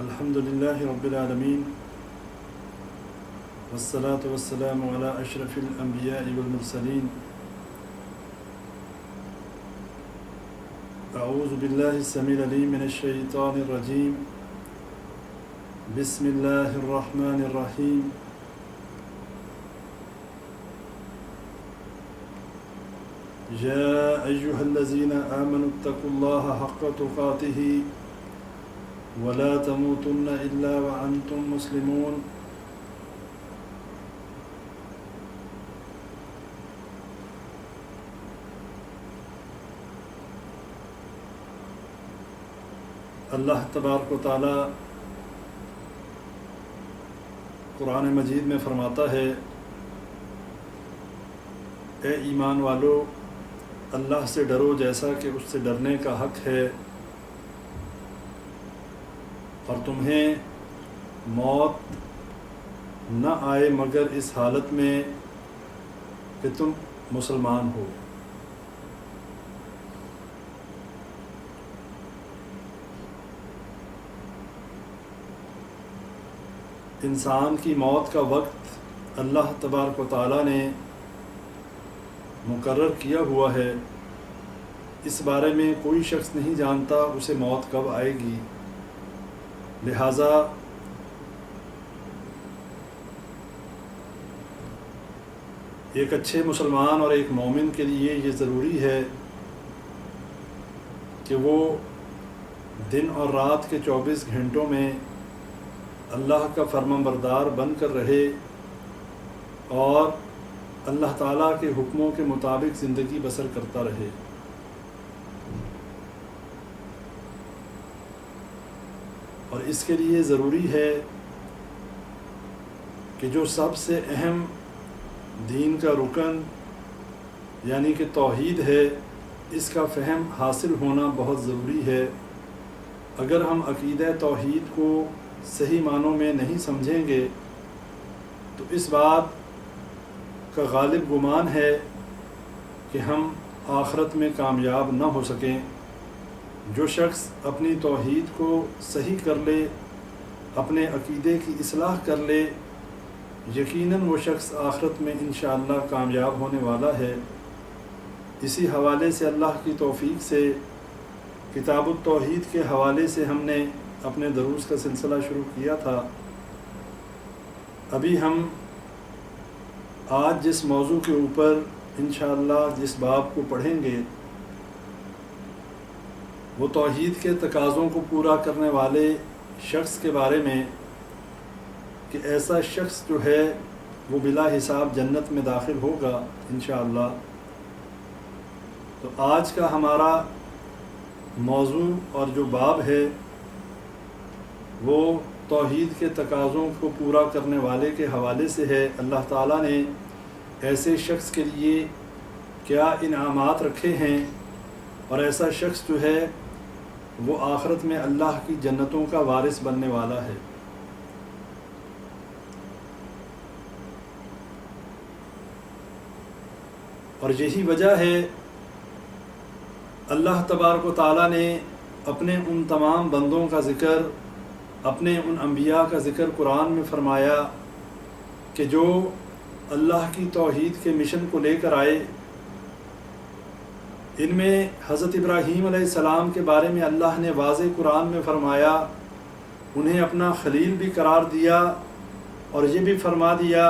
الحمد للہ رب العالمین والصلاة والسلام علی اشرف الانبیاء والمرسلین اعوذ باللہ السمیع العلیم من الشیطان الرجیم بسم اللہ الرحمن الرحیم یا ایہا الذین آمنوا اتقوا اللہ حق تقاتہ ولا تموتن الا وانتم مسلمون اللہ تبارک و تعالی قرآن مجید میں فرماتا ہے، اے ایمان والو، اللہ سے ڈرو جیسا کہ اس سے ڈرنے کا حق ہے، اور تمہیں موت نہ آئے مگر اس حالت میں کہ تم مسلمان ہو۔ انسان کی موت کا وقت اللہ تبارک و تعالیٰ نے مقرر کیا ہوا ہے، اس بارے میں کوئی شخص نہیں جانتا اسے موت کب آئے گی، لہٰذا ایک اچھے مسلمان اور ایک مومن کے لیے یہ ضروری ہے کہ وہ دن اور رات کے 24 گھنٹوں میں اللہ کا فرمانبردار بن کر رہے اور اللہ تعالیٰ کے حکموں کے مطابق زندگی بسر کرتا رہے۔ اور اس کے لیے ضروری ہے کہ جو سب سے اہم دین کا رکن یعنی کہ توحید ہے، اس کا فہم حاصل ہونا بہت ضروری ہے۔ اگر ہم عقیدہ توحید کو صحیح معنوں میں نہیں سمجھیں گے تو اس بات کا غالب گمان ہے کہ ہم آخرت میں کامیاب نہ ہو سکیں۔ جو شخص اپنی توحید کو صحیح کر لے، اپنے عقیدے کی اصلاح کر لے، یقیناً وہ شخص آخرت میں انشاءاللہ کامیاب ہونے والا ہے۔ اسی حوالے سے اللہ کی توفیق سے کتاب التوحید کے حوالے سے ہم نے اپنے دروس کا سلسلہ شروع کیا تھا۔ ابھی ہم آج جس موضوع کے اوپر انشاءاللہ جس باب کو پڑھیں گے وہ توحید کے تقاضوں کو پورا کرنے والے شخص کے بارے میں، کہ ایسا شخص جو ہے وہ بلا حساب جنت میں داخل ہوگا انشاءاللہ۔ تو آج کا ہمارا موضوع اور جو باب ہے وہ توحید کے تقاضوں کو پورا کرنے والے کے حوالے سے ہے۔ اللہ تعالیٰ نے ایسے شخص کے لیے کیا انعامات رکھے ہیں، اور ایسا شخص جو ہے وہ آخرت میں اللہ کی جنتوں کا وارث بننے والا ہے۔ اور یہی وجہ ہے اللہ تبارک و تعالیٰ نے اپنے ان تمام بندوں کا ذکر، اپنے ان انبیاء کا ذکر قرآن میں فرمایا کہ جو اللہ کی توحید کے مشن کو لے کر آئے۔ ان میں حضرت ابراہیم علیہ السلام کے بارے میں اللہ نے واضح قرآن میں فرمایا، انہیں اپنا خلیل بھی قرار دیا، اور یہ بھی فرما دیا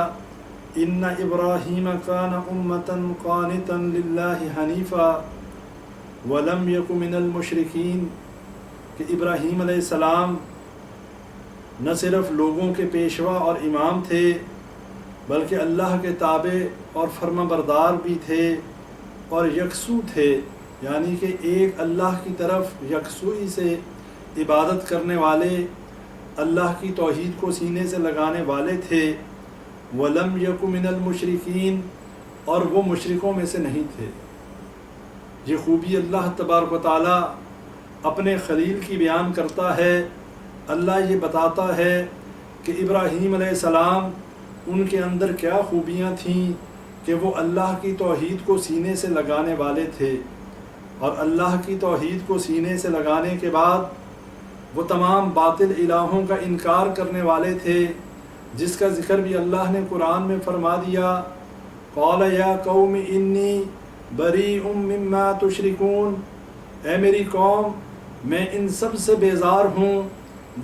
ان ابراہیم کان امۃ قانتا للہ حنیفا ولم یک من المشرکین، کہ ابراہیم علیہ السلام نہ صرف لوگوں کے پیشوا اور امام تھے بلکہ اللہ کے تابع اور فرما بردار بھی تھے، اور یکسو تھے، یعنی کہ ایک اللہ کی طرف یکسوئی سے عبادت کرنے والے، اللہ کی توحید کو سینے سے لگانے والے تھے۔ وَلَمْ يَكُ مِنَ الْمُشْرِكِينَ، اور وہ مشرکوں میں سے نہیں تھے۔ یہ خوبی اللہ تبارک و تعالیٰ اپنے خلیل کی بیان کرتا ہے۔ اللہ یہ بتاتا ہے کہ ابراہیم علیہ السلام ان کے اندر کیا خوبیاں تھیں کہ وہ اللہ کی توحید کو سینے سے لگانے والے تھے، اور اللہ کی توحید کو سینے سے لگانے کے بعد وہ تمام باطل الہوں کا انکار کرنے والے تھے، جس کا ذکر بھی اللہ نے قرآن میں فرما دیا، قال یا قوم انی بریء مما تشرکون، اے میری قوم میں ان سب سے بیزار ہوں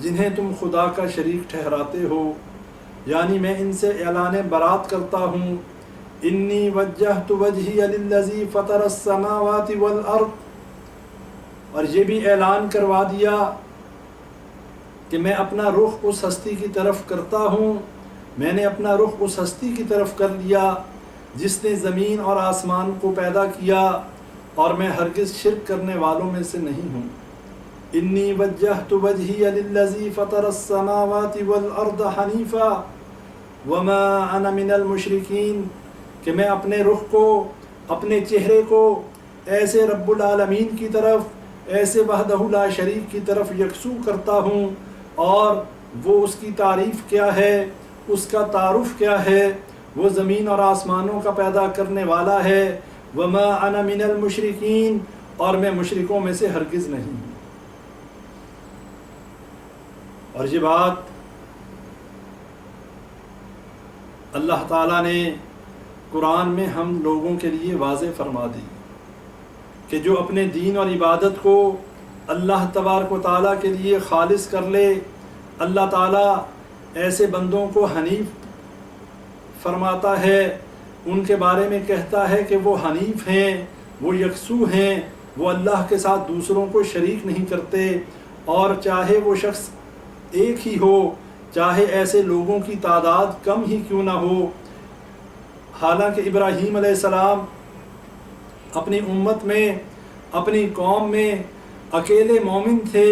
جنہیں تم خدا کا شریک ٹھہراتے ہو، یعنی میں ان سے اعلان برات کرتا ہوں، انی وجہت وجہی للذی فطر السماوات والارض، اور یہ بھی اعلان کروا دیا کہ میں اپنا رخ اس ہستی کی طرف کرتا ہوں، میں نے اپنا رخ اس ہستی کی طرف کر لیا جس نے زمین اور آسمان کو پیدا کیا، اور میں ہرگز شرک کرنے والوں میں سے نہیں ہوں۔ انی وجہت وجہی للذی فطر السماوات والارض حنیفا وما انا من المشرکین، کہ میں اپنے رخ کو، اپنے چہرے کو ایسے رب العالمین کی طرف، ایسے وحدہ لا شریک کی طرف یکسو کرتا ہوں، اور وہ اس کی تعریف کیا ہے، اس کا تعارف کیا ہے، وہ زمین اور آسمانوں کا پیدا کرنے والا ہے، وما انا من المشرکین، اور میں مشرکوں میں سے ہرگز نہیں ہوں۔ اور یہ بات اللہ تعالیٰ نے قرآن میں ہم لوگوں کے لیے واضح فرما دی کہ جو اپنے دین اور عبادت کو اللہ تبارک و تعالیٰ کے لیے خالص کر لے، اللہ تعالیٰ ایسے بندوں کو حنیف فرماتا ہے، ان کے بارے میں کہتا ہے کہ وہ حنیف ہیں، وہ یکسو ہیں، وہ اللہ کے ساتھ دوسروں کو شریک نہیں کرتے، اور چاہے وہ شخص ایک ہی ہو، چاہے ایسے لوگوں کی تعداد کم ہی کیوں نہ ہو۔ حالانکہ ابراہیم علیہ السلام اپنی امت میں، اپنی قوم میں اکیلے مومن تھے،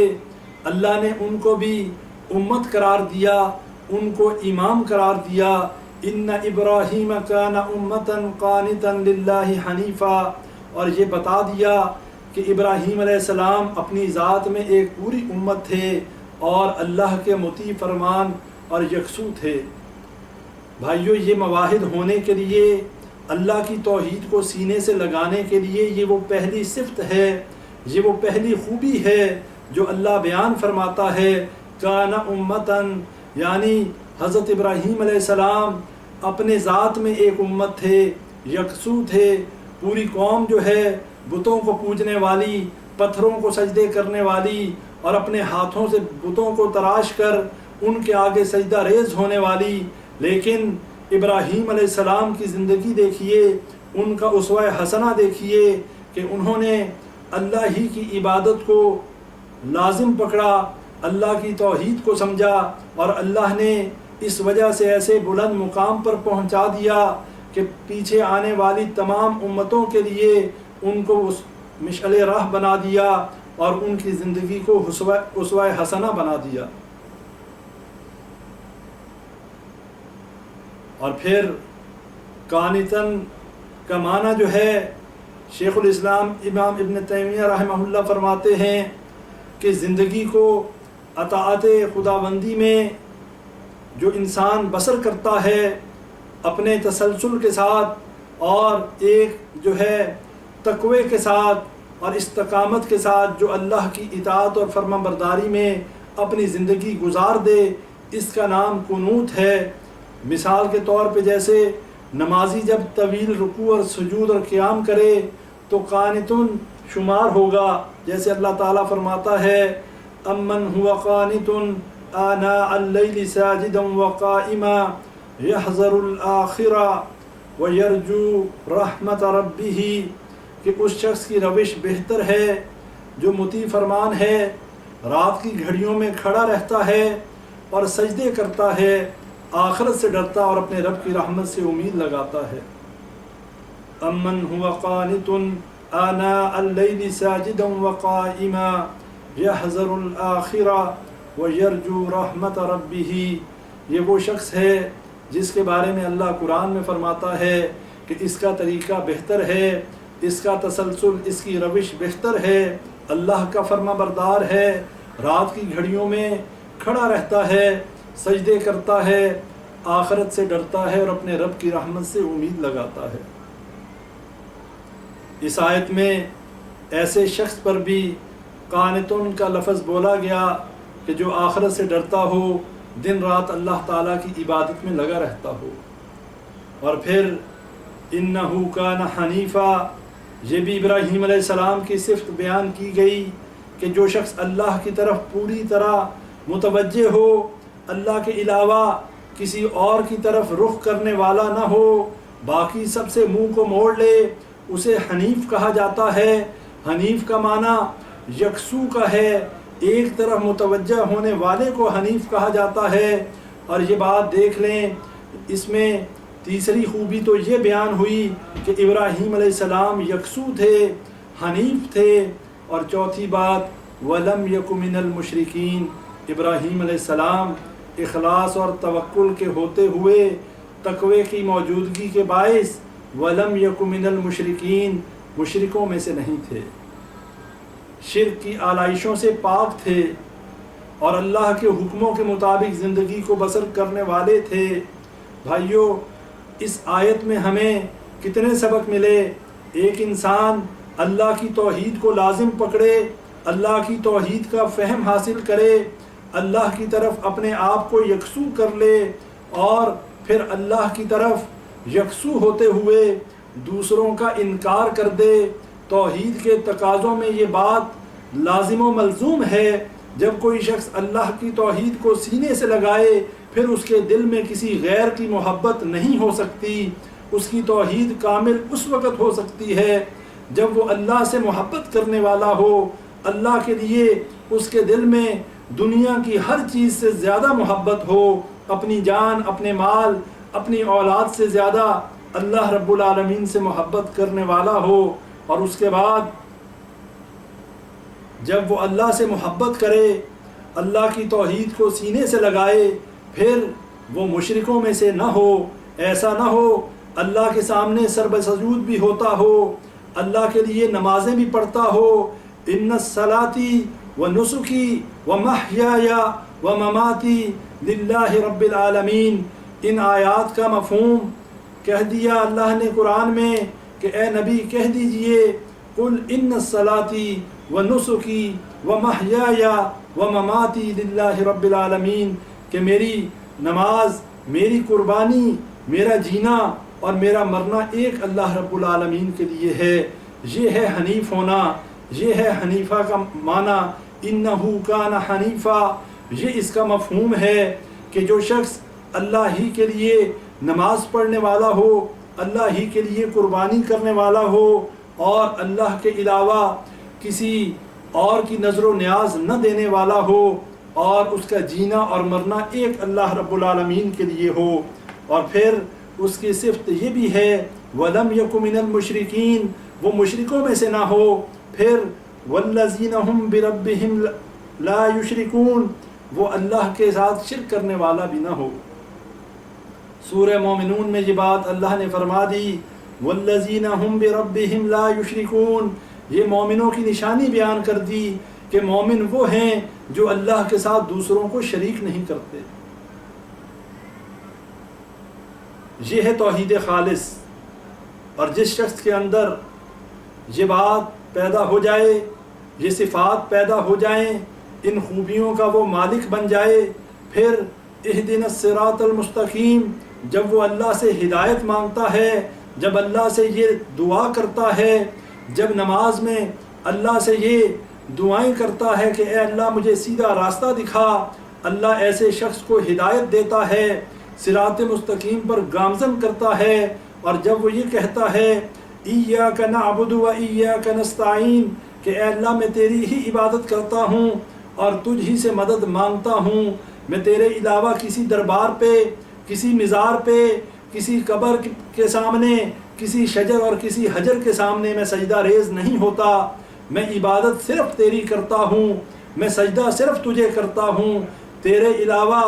اللہ نے ان کو بھی امت قرار دیا، ان کو امام قرار دیا، ان ابراہیم کان امتا قانتا للہ حنیفا، اور یہ بتا دیا کہ ابراہیم علیہ السلام اپنی ذات میں ایک پوری امت تھے اور اللہ کے مطیع فرمان اور یکسو تھے۔ بھائیو، یہ مواحد ہونے کے لیے، اللہ کی توحید کو سینے سے لگانے کے لیے، یہ وہ پہلی صفت ہے، یہ وہ پہلی خوبی ہے جو اللہ بیان فرماتا ہے، کان امتاً، یعنی حضرت ابراہیم علیہ السلام اپنے ذات میں ایک امت تھے، یکسو تھے۔ پوری قوم جو ہے بتوں کو پوجنے والی، پتھروں کو سجدے کرنے والی، اور اپنے ہاتھوں سے بتوں کو تراش کر ان کے آگے سجدہ ریز ہونے والی، لیکن ابراہیم علیہ السلام کی زندگی دیکھیے، ان کا اسوہ حسنہ دیکھیے کہ انہوں نے اللہ ہی کی عبادت کو لازم پکڑا، اللہ کی توحید کو سمجھا، اور اللہ نے اس وجہ سے ایسے بلند مقام پر پہنچا دیا کہ پیچھے آنے والی تمام امتوں کے لیے ان کو اس مشعل راہ بنا دیا اور ان کی زندگی کو اسوہ حسنہ بنا دیا۔ اور پھر قانتاً کا معنی جو ہے، شیخ الاسلام امام ابن تیمیہ رحمہ اللہ فرماتے ہیں کہ زندگی کو اطاعت خداوندی میں جو انسان بسر کرتا ہے اپنے تسلسل کے ساتھ، اور ایک جو ہے تقوی کے ساتھ اور استقامت کے ساتھ جو اللہ کی اطاعت اور فرما برداری میں اپنی زندگی گزار دے، اس کا نام قنوت ہے۔ مثال کے طور پہ جیسے نمازی جب طویل رکوع اور سجود اور قیام کرے تو قانتن شمار ہوگا، جیسے اللہ تعالیٰ فرماتا ہے، امن ہوا قانتن آناء اللیل ساجدا وقائما یحذر الآخرہ ویرجو رحمت ربہ، کہ اس شخص کی روش بہتر ہے جو مطیع فرمان ہے، رات کی گھڑیوں میں کھڑا رہتا ہے اور سجدے کرتا ہے، آخرت سے ڈرتا اور اپنے رب کی رحمت سے امید لگاتا ہے۔ امن ہوا قانت آناء اللیل ساجدا وقائما یحذر الآخرہ ویرجو رحمت ربہ، یہ وہ شخص ہے جس کے بارے میں اللہ قرآن میں فرماتا ہے کہ اس کا طریقہ بہتر ہے، اس کا تسلسل، اس کی روش بہتر ہے، اللہ کا فرما بردار ہے، رات کی گھڑیوں میں کھڑا رہتا ہے، سجدے کرتا ہے، آخرت سے ڈرتا ہے اور اپنے رب کی رحمت سے امید لگاتا ہے۔ اس آیت میں ایسے شخص پر بھی قانتن کا لفظ بولا گیا کہ جو آخرت سے ڈرتا ہو، دن رات اللہ تعالیٰ کی عبادت میں لگا رہتا ہو۔ اور پھر انہو کان حنیفا، یہ بھی ابراہیم علیہ السلام کی صفت بیان کی گئی کہ جو شخص اللہ کی طرف پوری طرح متوجہ ہو، اللہ کے علاوہ کسی اور کی طرف رخ کرنے والا نہ ہو، باقی سب سے منہ کو موڑ لے، اسے حنیف کہا جاتا ہے۔ حنیف کا معنی یکسو کا ہے، ایک طرف متوجہ ہونے والے کو حنیف کہا جاتا ہے۔ اور یہ بات دیکھ لیں، اس میں تیسری خوبی تو یہ بیان ہوئی کہ ابراہیم علیہ السلام یکسو تھے، حنیف تھے، اور چوتھی بات وَلَمْ يَكُ مِنَ الْمُشْرِكِينَ، ابراہیم علیہ السلام اخلاص اور توکل کے ہوتے ہوئے، تقوی کی موجودگی کے باعث وَلَمْ يَكُ مِنَ الْمُشْرِكِينَ، مشرکوں میں سے نہیں تھے، شرک کی آلائشوں سے پاک تھے، اور اللہ کے حکموں کے مطابق زندگی کو بسر کرنے والے تھے۔ بھائیو، اس آیت میں ہمیں کتنے سبق ملے۔ ایک انسان اللہ کی توحید کو لازم پکڑے، اللہ کی توحید کا فہم حاصل کرے، اللہ کی طرف اپنے آپ کو یکسو کر لے، اور پھر اللہ کی طرف یکسو ہوتے ہوئے دوسروں کا انکار کر دے۔ توحید کے تقاضوں میں یہ بات لازم و ملزوم ہے۔ جب کوئی شخص اللہ کی توحید کو سینے سے لگائے، پھر اس کے دل میں کسی غیر کی محبت نہیں ہو سکتی۔ اس کی توحید کامل اس وقت ہو سکتی ہے جب وہ اللہ سے محبت کرنے والا ہو، اللہ کے لیے اس کے دل میں دنیا کی ہر چیز سے زیادہ محبت ہو، اپنی جان، اپنے مال، اپنی اولاد سے زیادہ اللہ رب العالمین سے محبت کرنے والا ہو۔ اور اس کے بعد جب وہ اللہ سے محبت کرے، اللہ کی توحید کو سینے سے لگائے، پھر وہ مشرکوں میں سے نہ ہو۔ ایسا نہ ہو اللہ کے سامنے سربسجود بھی ہوتا ہو، اللہ کے لیے نمازیں بھی پڑھتا ہو۔ ان الصلاۃ ونسکی ومحیای ومماتی للہ رب العالمین، ان آیات کا مفہوم کہہ دیا اللہ نے قرآن میں کہ اے نبی کہہ دیجئے قل ان الصلاۃ ونسکی ومحیای ومماتی للہ رب العالمین، کہ میری نماز، میری قربانی، میرا جینا اور میرا مرنا ایک اللہ رب العالمین کے لیے ہے۔ یہ ہے حنیف ہونا، یہ ہے حنیفہ کا معنی، انہو کان حنیفا۔ یہ اس کا مفہوم ہے کہ جو شخص اللہ ہی کے لیے نماز پڑھنے والا ہو، اللہ ہی کے لیے قربانی کرنے والا ہو، اور اللہ کے علاوہ کسی اور کی نظر و نیاز نہ دینے والا ہو، اور اس کا جینا اور مرنا ایک اللہ رب العالمین کے لیے ہو۔ اور پھر اس کی صفت یہ بھی ہے وَلَمْ يَكُ مِنَ الْمُشْرِكِينَ، وہ مشرکوں میں سے نہ ہو۔ پھر وَالَّذِينَ هُمْ بِرَبِّهِمْ لَا يُشْرِكُونَ، وہ اللہ کے ساتھ شرک کرنے والا بھی نہ ہو۔ سورہ مومنون میں یہ بات اللہ نے فرما دی، وَالَّذِينَ هُمْ بِرَبِّهِمْ لَا يُشْرِكُونَ، یہ مومنوں کی نشانی بیان کر دی کہ مومن وہ ہیں جو اللہ کے ساتھ دوسروں کو شریک نہیں کرتے۔ یہ ہے توحید خالص۔ اور جس شخص کے اندر یہ بات پیدا ہو جائے، یہ صفات پیدا ہو جائیں، ان خوبیوں کا وہ مالک بن جائے، پھر اہدنا الصراط المستقیم، جب وہ اللہ سے ہدایت مانگتا ہے، جب اللہ سے یہ دعا کرتا ہے، جب نماز میں اللہ سے یہ دعائیں کرتا ہے کہ اے اللہ مجھے سیدھا راستہ دکھا، اللہ ایسے شخص کو ہدایت دیتا ہے، صراط مستقیم پر گامزن کرتا ہے۔ اور جب وہ یہ کہتا ہے ایاک نعبد و ایاک نستعین، کہ اے اللہ میں تیری ہی عبادت کرتا ہوں اور تجھ ہی سے مدد مانگتا ہوں، میں تیرے علاوہ کسی دربار پہ، کسی مزار پہ، کسی قبر کے سامنے، کسی شجر اور کسی حجر کے سامنے میں سجدہ ریز نہیں ہوتا، میں عبادت صرف تیری کرتا ہوں، میں سجدہ صرف تجھے کرتا ہوں، تیرے علاوہ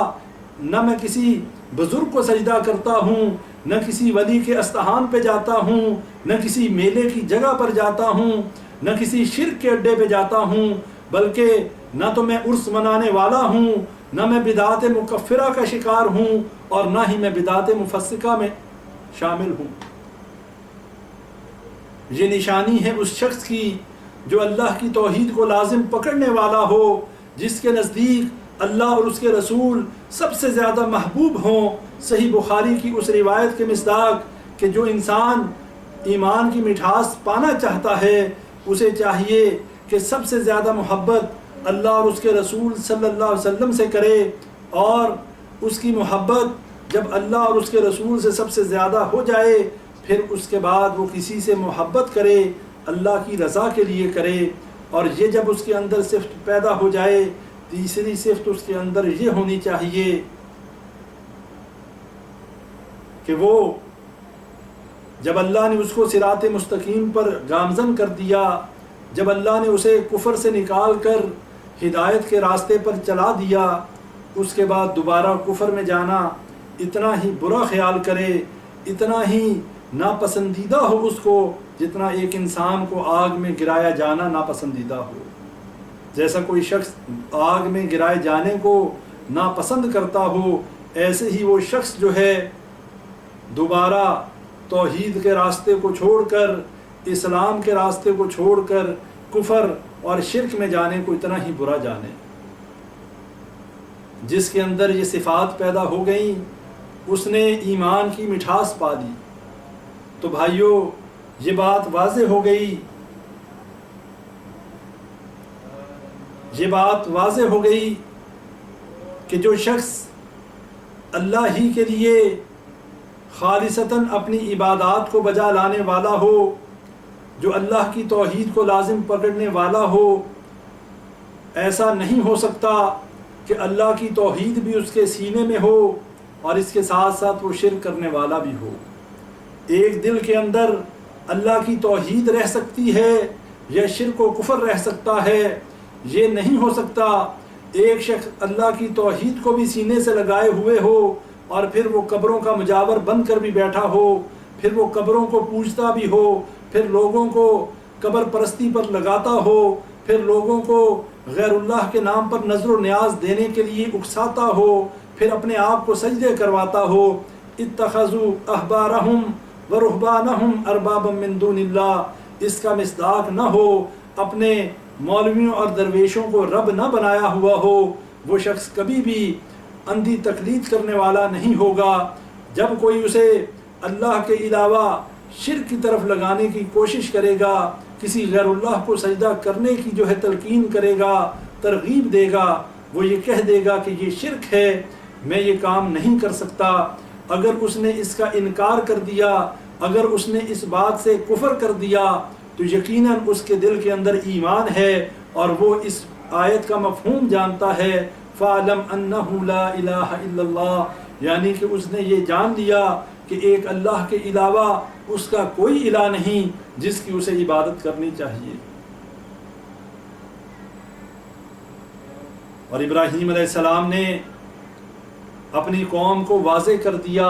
نہ میں کسی بزرگ کو سجدہ کرتا ہوں، نہ کسی ولی کے استحان پہ جاتا ہوں، نہ کسی میلے کی جگہ پر جاتا ہوں، نہ کسی شرک کے اڈے پہ جاتا ہوں، بلکہ نہ تو میں عرس منانے والا ہوں، نہ میں بدعات مکفرہ کا شکار ہوں، اور نہ ہی میں بدعات مفسقہ میں شامل ہوں۔ یہ نشانی ہے اس شخص کی جو اللہ کی توحید کو لازم پکڑنے والا ہو، جس کے نزدیک اللہ اور اس کے رسول سب سے زیادہ محبوب ہوں۔ صحیح بخاری کی اس روایت کے مصداق کہ جو انسان ایمان کی مٹھاس پانا چاہتا ہے اسے چاہیے کہ سب سے زیادہ محبت اللہ اور اس کے رسول صلی اللہ علیہ وسلم سے کرے، اور اس کی محبت جب اللہ اور اس کے رسول سے سب سے زیادہ ہو جائے پھر اس کے بعد وہ کسی سے محبت کرے، اللہ کی رضا کے لیے کرے۔ اور یہ جب اس کے اندر صفت پیدا ہو جائے، تیسری صفت اس کے اندر یہ ہونی چاہیے کہ وہ جب اللہ نے اس کو صراط مستقیم پر گامزن کر دیا، جب اللہ نے اسے کفر سے نکال کر ہدایت کے راستے پر چلا دیا، اس کے بعد دوبارہ کفر میں جانا اتنا ہی برا خیال کرے، اتنا ہی ناپسندیدہ ہو اس کو جتنا ایک انسان کو آگ میں گرایا جانا ناپسندیدہ ہو۔ جیسا کوئی شخص آگ میں گرائے جانے کو ناپسند کرتا ہو، ایسے ہی وہ شخص جو ہے دوبارہ توحید کے راستے کو چھوڑ کر، اسلام کے راستے کو چھوڑ کر کفر اور شرک میں جانے کو اتنا ہی برا جانے۔ جس کے اندر یہ صفات پیدا ہو گئیں اس نے ایمان کی مٹھاس پا لی۔ تو بھائیو یہ بات واضح ہو گئی، یہ بات واضح ہو گئی کہ جو شخص اللہ ہی کے لیے خالصتاً اپنی عبادات کو بجا لانے والا ہو، جو اللہ کی توحید کو لازم پکڑنے والا ہو، ایسا نہیں ہو سکتا کہ اللہ کی توحید بھی اس کے سینے میں ہو اور اس کے ساتھ ساتھ وہ شرک کرنے والا بھی ہو۔ ایک دل کے اندر اللہ کی توحید رہ سکتی ہے یا شرک و کفر رہ سکتا ہے، یہ نہیں ہو سکتا ایک شخص اللہ کی توحید کو بھی سینے سے لگائے ہوئے ہو اور پھر وہ قبروں کا مجاور بن کر بھی بیٹھا ہو، پھر وہ قبروں کو پوجتا بھی ہو، پھر لوگوں کو قبر پرستی پر لگاتا ہو، پھر لوگوں کو غیر اللہ کے نام پر نظر و نیاز دینے کے لیے اکساتا ہو، پھر اپنے آپ کو سجدے کرواتا ہو۔ اتخذوا احبارہم ورہبانہم اربابا من دون اللہ، اس کا مصداق نہ ہو، اپنے مولویوں اور درویشوں کو رب نہ بنایا ہوا ہو، وہ شخص کبھی بھی اندھی تقلید کرنے والا نہیں ہوگا۔ جب کوئی اسے اللہ کے علاوہ شرک کی طرف لگانے کی کوشش کرے گا، کسی غیر اللہ کو سجدہ کرنے کی جو ہے تلقین کرے گا، ترغیب دے گا، وہ یہ کہہ دے گا کہ یہ شرک ہے، میں یہ کام نہیں کر سکتا۔ اگر اس نے اس کا انکار کر دیا، اگر اس نے اس بات سے کفر کر دیا تو یقیناً اس کے دل کے اندر ایمان ہے اور وہ اس آیت کا مفہوم جانتا ہے، فَعْلَمْ أَنَّهُ لَا إِلَهَ إِلَّا اللَّهُ، یعنی کہ اس نے یہ جان لیا کہ ایک اللہ کے علاوہ اس کا کوئی الہ نہیں جس کی اسے عبادت کرنی چاہیے۔ اور ابراہیم علیہ السلام نے اپنی قوم کو واضح کر دیا،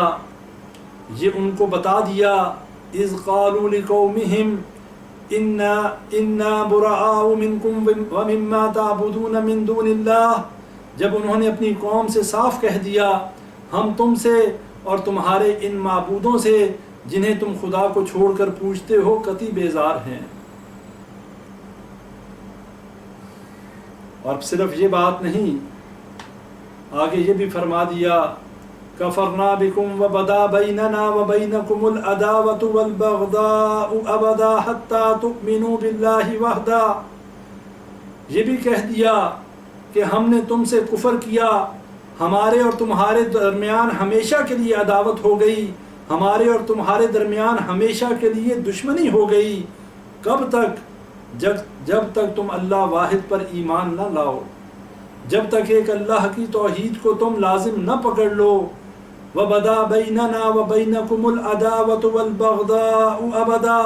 یہ ان کو بتا دیا، اذ قالوا لقومہم انا براء منکم ومما تعبدون من دون اللہ، جب انہوں نے اپنی قوم سے صاف کہہ دیا ہم تم سے اور تمہارے ان معبودوں سے جنہیں تم خدا کو چھوڑ کر پوجتے ہو قطعی بیزار ہیں۔ اور صرف یہ بات نہیں، آگے یہ بھی فرما دیا کفرنا بکم وبدا بیننا وبینکم العداوۃ والبغضاء ابدا حتی تؤمنوا باللہ وحدہ، یہ بھی کہہ دیا کہ ہم نے تم سے کفر کیا، ہمارے اور تمہارے درمیان ہمیشہ کے لیے عداوت ہو گئی، ہمارے اور تمہارے درمیان ہمیشہ کے لیے دشمنی ہو گئی۔ کب تک؟ جب تک تم اللہ واحد پر ایمان نہ لاؤ، جب تک ایک اللہ کی توحید کو تم لازم نہ پکڑ لو۔ وَبَدَا بَيْنَنَا وَبَيْنَكُمُ الْعَدَاوَةُ وَالْبَغْضَاءُ أَبَدًا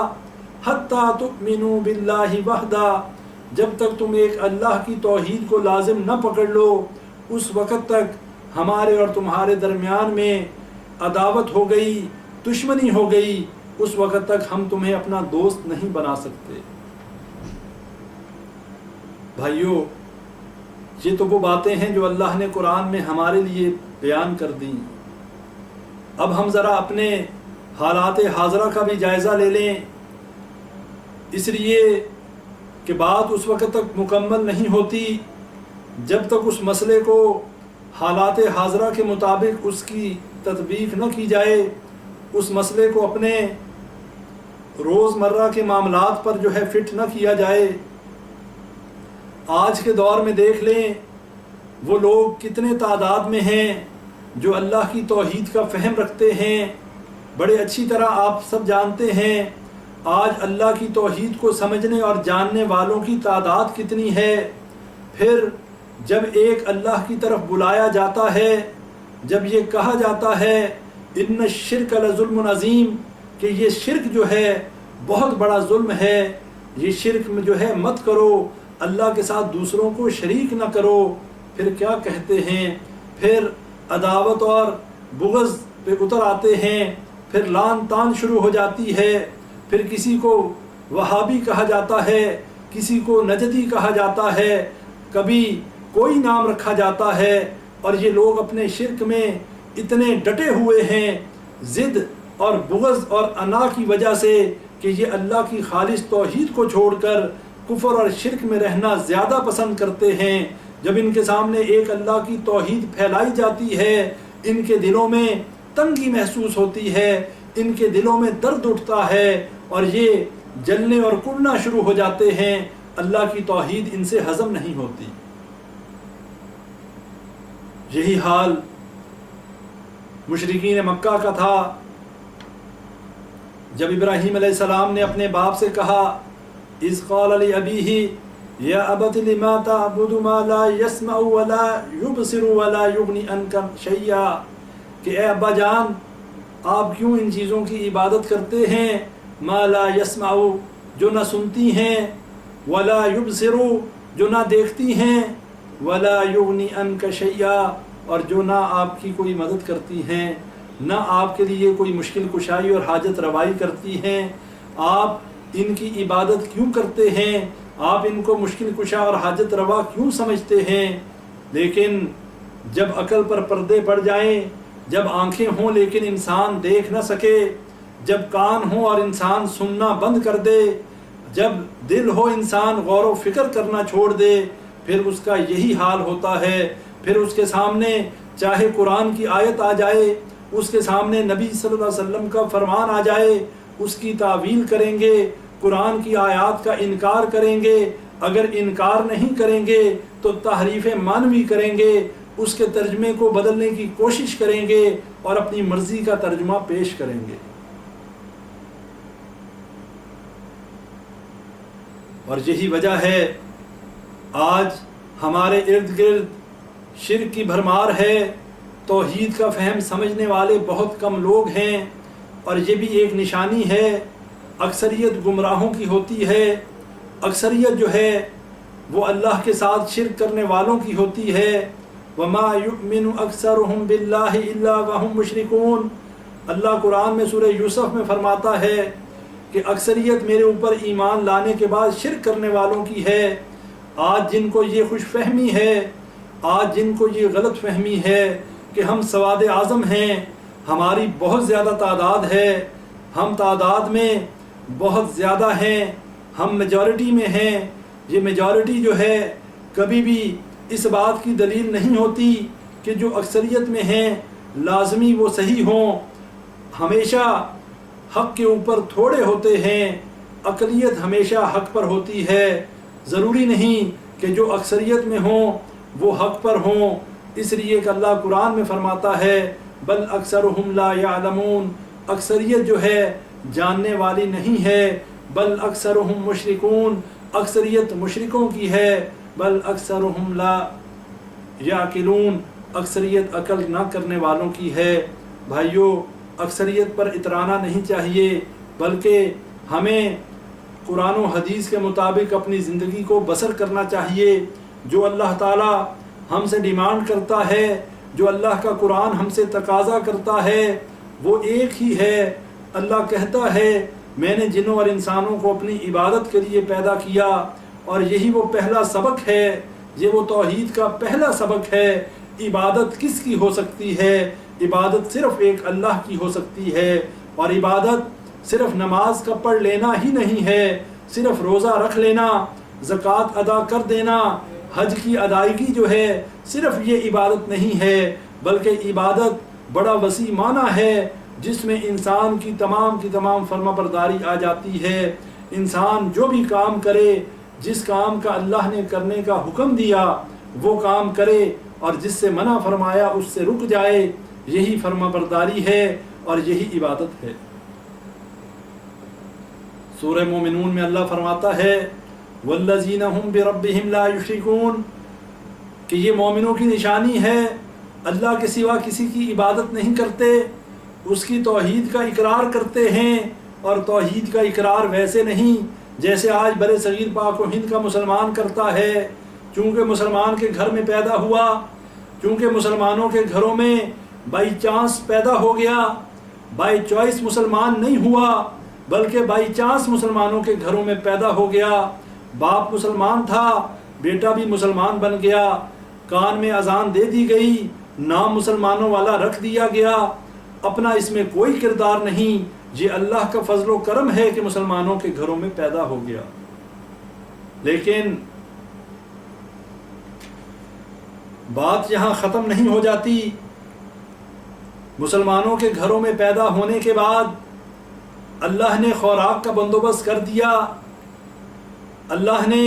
حَتَّى تُؤْمِنُوا بِاللَّهِ وَحْدَهُ، جب تک تم ایک اللہ کی توحید کو لازم نہ پکڑ لو اس وقت تک ہمارے اور تمہارے درمیان میں عداوت ہو گئی، دشمنی ہو گئی، اس وقت تک ہم تمہیں اپنا دوست نہیں بنا سکتے۔ بھائیو، یہ تو وہ باتیں ہیں جو اللہ نے قرآن میں ہمارے لیے بیان کر دیں۔ اب ہم ذرا اپنے حالات حاضرہ کا بھی جائزہ لے لیں، اس لیے کہ بات اس وقت تک مکمل نہیں ہوتی جب تک اس مسئلے کو حالات حاضرہ کے مطابق اس کی تطبیق نہ کی جائے، اس مسئلے کو اپنے روزمرہ کے معاملات پر جو ہے فٹ نہ کیا جائے۔ آج کے دور میں دیکھ لیں وہ لوگ کتنے تعداد میں ہیں جو اللہ کی توحید کا فہم رکھتے ہیں۔ بڑے اچھی طرح آپ سب جانتے ہیں آج اللہ کی توحید کو سمجھنے اور جاننے والوں کی تعداد کتنی ہے۔ پھر جب ایک اللہ کی طرف بلایا جاتا ہے، جب یہ کہا جاتا ہے ان الشرک لظلم عظیم کہ یہ شرک جو ہے بہت بڑا ظلم ہے، یہ شرک میں جو ہے مت کرو، اللہ کے ساتھ دوسروں کو شریک نہ کرو، پھر کیا کہتے ہیں؟ پھر عداوت اور بغض پہ اتر آتے ہیں، پھر لعن طعن شروع ہو جاتی ہے، پھر کسی کو وہابی کہا جاتا ہے، کسی کو نجدی کہا جاتا ہے، کبھی کوئی نام رکھا جاتا ہے، اور یہ لوگ اپنے شرک میں اتنے ڈٹے ہوئے ہیں ضد اور بغض اور انا کی وجہ سے کہ یہ اللہ کی خالص توحید کو چھوڑ کر کفر اور شرک میں رہنا زیادہ پسند کرتے ہیں۔ جب ان کے سامنے ایک اللہ کی توحید پھیلائی جاتی ہے، ان کے دلوں میں تنگی محسوس ہوتی ہے، ان کے دلوں میں درد اٹھتا ہے اور یہ جلنے اور کڑنا شروع ہو جاتے ہیں، اللہ کی توحید ان سے ہضم نہیں ہوتی۔ یہی حال مشرکین مکہ کا تھا۔ جب ابراہیم علیہ السلام نے اپنے باپ سے کہا اذ قال لأبیہ یا ابت لما تعبد ما لا يسمع ولا يبصر ولا يغني عنك شیئا، کہ اے ابا جان آپ کیوں ان چیزوں کی عبادت کرتے ہیں، ما لا يسمع جو نہ سنتی ہیں، ولا يبصر جو نہ دیکھتی ہیں، ولا يغني عنك شیئا اور جو نہ آپ کی کوئی مدد کرتی ہیں، نہ آپ کے لیے کوئی مشکل کشائی اور حاجت روائی کرتی ہیں۔ آپ ان کی عبادت کیوں کرتے ہیں؟ آپ ان کو مشکل کشا اور حاجت روا کیوں سمجھتے ہیں؟ لیکن جب عقل پر پردے پڑ جائیں، جب آنکھیں ہوں لیکن انسان دیکھ نہ سکے، جب کان ہوں اور انسان سننا بند کر دے، جب دل ہو انسان غور و فکر کرنا چھوڑ دے، پھر اس کا یہی حال ہوتا ہے۔ پھر اس کے سامنے چاہے قرآن کی آیت آ جائے، اس کے سامنے نبی صلی اللہ علیہ وسلم کا فرمان آ جائے، اس کی تعویل کریں گے، قرآن کی آیات کا انکار کریں گے، اگر انکار نہیں کریں گے تو تحریف معنوی کریں گے، اس کے ترجمے کو بدلنے کی کوشش کریں گے اور اپنی مرضی کا ترجمہ پیش کریں گے۔ اور یہی وجہ ہے آج ہمارے ارد گرد شرک کی بھرمار ہے، توحید کا فہم سمجھنے والے بہت کم لوگ ہیں، اور یہ بھی ایک نشانی ہے۔ اکثریت گمراہوں کی ہوتی ہے، اکثریت جو ہے وہ اللہ کے ساتھ شرک کرنے والوں کی ہوتی ہے۔ وَمَا يُؤْمِنُ أَكْثَرُهُمْ بِاللَّهِ إِلَّا وَهُمْ مُشْرِكُونَ، اللہ قرآن میں سورہ یوسف میں فرماتا ہے کہ اکثریت میرے اوپر ایمان لانے کے بعد شرک کرنے والوں کی ہے۔ آج جن کو یہ خوش فہمی ہے، آج جن کو یہ غلط فہمی ہے کہ ہم سواد اعظم ہیں، ہماری بہت زیادہ تعداد ہے، ہم تعداد میں بہت زیادہ ہیں، ہم میجورٹی میں ہیں، یہ میجورٹی جو ہے کبھی بھی اس بات کی دلیل نہیں ہوتی کہ جو اکثریت میں ہیں لازمی وہ صحیح ہوں۔ ہمیشہ حق کے اوپر تھوڑے ہوتے ہیں، اقلیت ہمیشہ حق پر ہوتی ہے۔ ضروری نہیں کہ جو اکثریت میں ہوں وہ حق پر ہوں، اس لیے کہ اللہ قرآن میں فرماتا ہے بل اکثرہم لا یعلمون، اکثریت جو ہے جاننے والی نہیں ہے، بل اکثرہم مشرکون، اکثریت مشرکوں کی ہے، بل اکثرہم لا یعقلون، اکثریت عقل نہ کرنے والوں کی ہے۔ بھائیو، اکثریت پر اترانا نہیں چاہیے، بلکہ ہمیں قرآن و حدیث کے مطابق اپنی زندگی کو بسر کرنا چاہیے۔ جو اللہ تعالی ہم سے ڈیمانڈ کرتا ہے، جو اللہ کا قرآن ہم سے تقاضا کرتا ہے، وہ ایک ہی ہے۔ اللہ کہتا ہے میں نے جنوں اور انسانوں کو اپنی عبادت کے لیے پیدا کیا، اور یہی وہ پہلا سبق ہے، یہ وہ توحید کا پہلا سبق ہے۔ عبادت کس کی ہو سکتی ہے؟ عبادت صرف ایک اللہ کی ہو سکتی ہے، اور عبادت صرف نماز کا پڑھ لینا ہی نہیں ہے، صرف روزہ رکھ لینا، زکوٰۃ ادا کر دینا، حج کی ادائیگی جو ہے صرف یہ عبادت نہیں ہے، بلکہ عبادت بڑا وسیع معنی ہے جس میں انسان کی تمام فرما برداری آ جاتی ہے۔ انسان جو بھی کام کرے، جس کام کا اللہ نے کرنے کا حکم دیا وہ کام کرے، اور جس سے منع فرمایا اس سے رک جائے، یہی فرما برداری ہے اور یہی عبادت ہے۔ سورہ مومنون میں اللہ فرماتا ہے والذین هم بربهم لا یشرکون، کہ یہ مومنوں کی نشانی ہے اللہ کے سوا کسی کی عبادت نہیں کرتے، اس کی توحید کا اقرار کرتے ہیں، اور توحید کا اقرار ویسے نہیں جیسے آج برے صغیر پاک و ہند کا مسلمان کرتا ہے، چونکہ مسلمان کے گھر میں پیدا ہوا، چونکہ مسلمانوں کے گھروں میں بائی چانس پیدا ہو گیا، بائی چوائس مسلمان نہیں ہوا بلکہ بائی چانس مسلمانوں کے گھروں میں پیدا ہو گیا۔ باپ مسلمان تھا، بیٹا بھی مسلمان بن گیا، کان میں اذان دے دی گئی، نام مسلمانوں والا رکھ دیا گیا، اپنا اس میں کوئی کردار نہیں، یہ اللہ کا فضل و کرم ہے کہ مسلمانوں کے گھروں میں پیدا ہو گیا۔ لیکن بات یہاں ختم نہیں ہو جاتی۔ مسلمانوں کے گھروں میں پیدا ہونے کے بعد اللہ نے خوراک کا بندوبست کر دیا، اللہ نے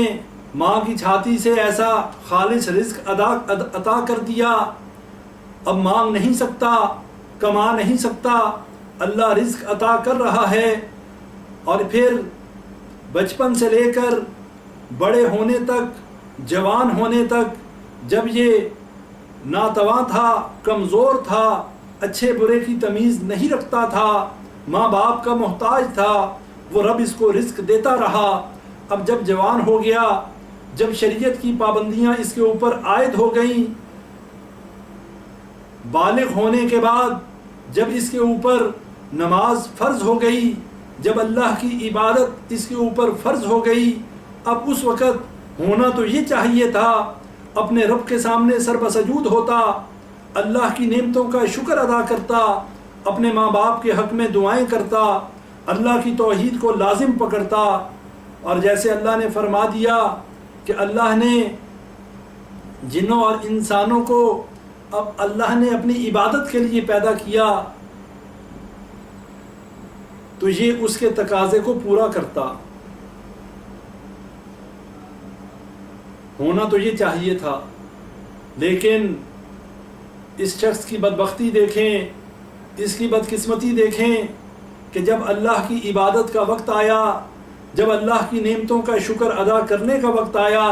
ماں کی چھاتی سے ایسا خالص رزق عطا کر دیا، اب مانگ نہیں سکتا، کما نہیں سکتا، اللہ رزق عطا کر رہا ہے۔ اور پھر بچپن سے لے کر بڑے ہونے تک، جوان ہونے تک، جب یہ ناتواں تھا، کمزور تھا، اچھے برے کی تمیز نہیں رکھتا تھا، ماں باپ کا محتاج تھا، وہ رب اس کو رزق دیتا رہا۔ اب جب جوان ہو گیا، جب شریعت کی پابندیاں اس کے اوپر عائد ہو گئیں، بالغ ہونے کے بعد جب اس کے اوپر نماز فرض ہو گئی، جب اللہ کی عبادت اس کے اوپر فرض ہو گئی، اب اس وقت ہونا تو یہ چاہیے تھا اپنے رب کے سامنے سر بسجود ہوتا، اللہ کی نعمتوں کا شکر ادا کرتا، اپنے ماں باپ کے حق میں دعائیں کرتا، اللہ کی توحید کو لازم پکڑتا۔ اور جیسے اللہ نے فرما دیا کہ اللہ نے جنوں اور انسانوں کو اب اللہ نے اپنی عبادت کے لیے پیدا کیا، تو یہ اس کے تقاضے کو پورا کرتا، ہونا تو یہ چاہیے تھا۔ لیکن اس شخص کی بدبختی دیکھیں، اس کی بدقسمتی دیکھیں کہ جب اللہ کی عبادت کا وقت آیا، جب اللہ کی نعمتوں کا شکر ادا کرنے کا وقت آیا،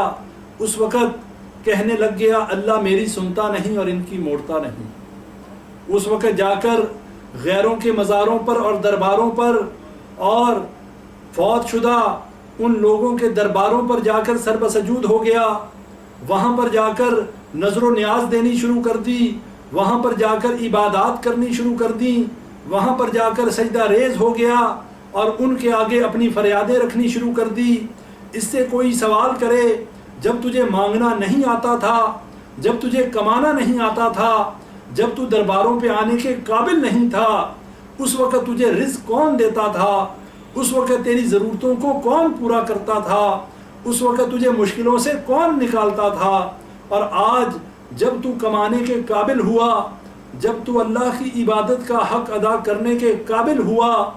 اس وقت کہنے لگ گیا اللہ میری سنتا نہیں اور ان کی موڑتا نہیں۔ اس وقت جا کر غیروں کے مزاروں پر اور درباروں پر اور فوت شدہ ان لوگوں کے درباروں پر جا کر سر بسجود ہو گیا، وہاں پر جا کر نظر و نیاز دینی شروع کر دی، وہاں پر جا کر عبادات کرنی شروع کر دی، وہاں پر جا کر سجدہ ریز ہو گیا اور ان کے آگے اپنی فریادیں رکھنی شروع کر دی۔ اس سے کوئی سوال کرے جب تجھے مانگنا نہیں آتا تھا، جب تجھے کمانا نہیں آتا تھا، جب تو درباروں پہ آنے کے قابل نہیں تھا، اس وقت تجھے رزق کون دیتا تھا؟ اس وقت تیری ضرورتوں کو کون پورا کرتا تھا؟ اس وقت تجھے مشکلوں سے کون نکالتا تھا؟ اور آج جب تو کمانے کے قابل ہوا، جب تو اللہ کی عبادت کا حق ادا کرنے کے قابل ہوا،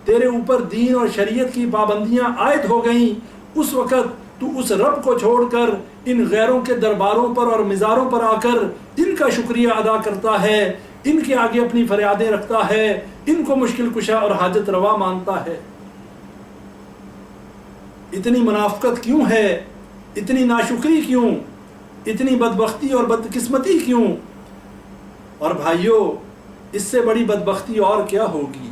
تیرے اوپر دین اور شریعت کی پابندیاں عائد ہو گئیں، اس وقت تو اس رب کو چھوڑ کر ان غیروں کے درباروں پر اور مزاروں پر آ کر ان کا شکریہ ادا کرتا ہے، ان کے آگے اپنی فریادیں رکھتا ہے، ان کو مشکل کشا اور حاجت روا مانتا ہے۔ اتنی منافقت کیوں ہے؟ اتنی ناشکری کیوں؟ اتنی بدبختی اور بدقسمتی کیوں؟ اور بھائیو، اس سے بڑی بدبختی اور کیا ہوگی؟